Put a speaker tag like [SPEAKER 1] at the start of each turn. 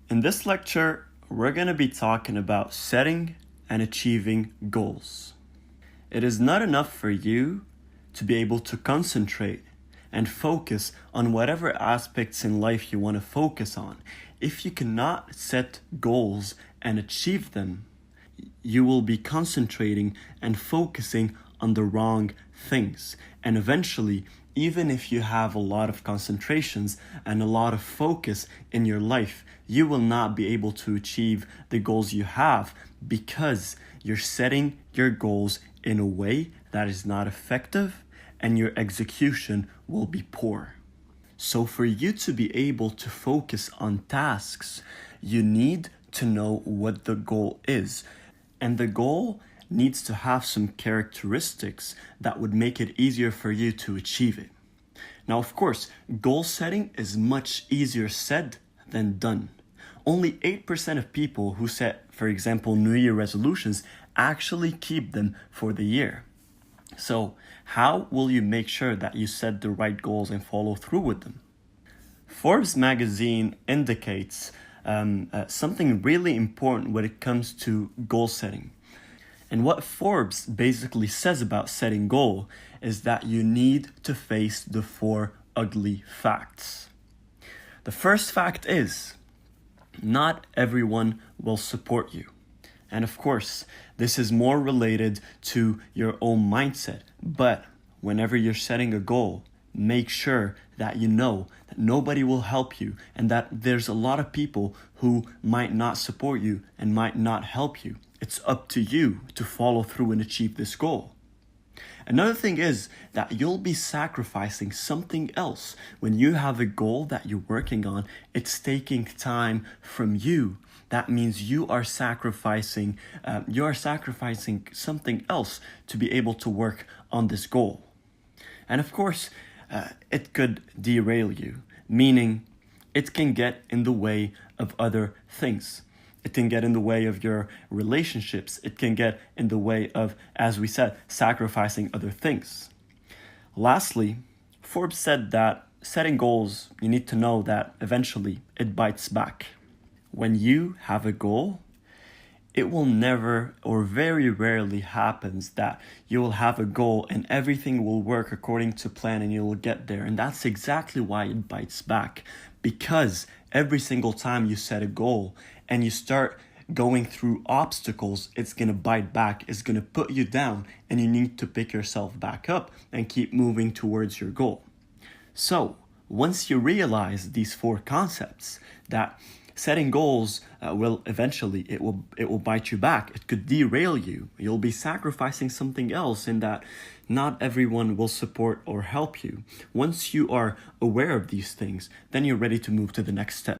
[SPEAKER 1] In this lecture, we're going to be talking about setting and achieving goals. It is not enough for you to be able to concentrate and focus on whatever aspects in life you want to focus on. If you cannot set goals and achieve them, you will be concentrating and focusing on the wrong things. And eventually, even if you have a lot of concentrations and a lot of focus in your life, you will not be able to achieve the goals you have because you're setting your goals in a way that is not effective and your execution will be poor. So for you to be able to focus on tasks, you need to know what the goal is. And the goal needs to have some characteristics that would make it easier for you to achieve it. Now, of course, goal setting is much easier said than done. Only 8% of people who set, for example, New Year resolutions actually keep them for the year. So, how will you make sure that you set the right goals and follow through with them? Forbes magazine indicates something really important when it comes to goal setting. And what Forbes basically says about setting goal is that you need to face the 4 ugly facts. The first fact is, not everyone will support you. And of course, this is more related to your own mindset. But whenever you're setting a goal, make sure that you know that nobody will help you and that there's a lot of people who might not support you and might not help you. It's up to you to follow through and achieve this goal. Another thing is that you'll be sacrificing something else. When you have a goal that you're working on, it's taking time from you. That means you are sacrificing something else to be able to work on this goal. And of course, it could derail you, meaning it can get in the way of other things. It can get in the way of your relationships. It can get in the way of, as we said, sacrificing other things. Lastly, Forbes said that setting goals, you need to know that eventually it bites back. When you have a goal, it will never or very rarely happens that you will have a goal and everything will work according to plan and you will get there. And that's exactly why it bites back. Because every single time you set a goal and you start going through obstacles, it's going to bite back, it's going to put you down, and you need to pick yourself back up and keep moving towards your goal. So, once you realize these 4 concepts, that setting goals will eventually, it will bite you back. It could derail you. You'll be sacrificing something else in that not everyone will support or help you. Once you are aware of these things, then you're ready to move to the next step.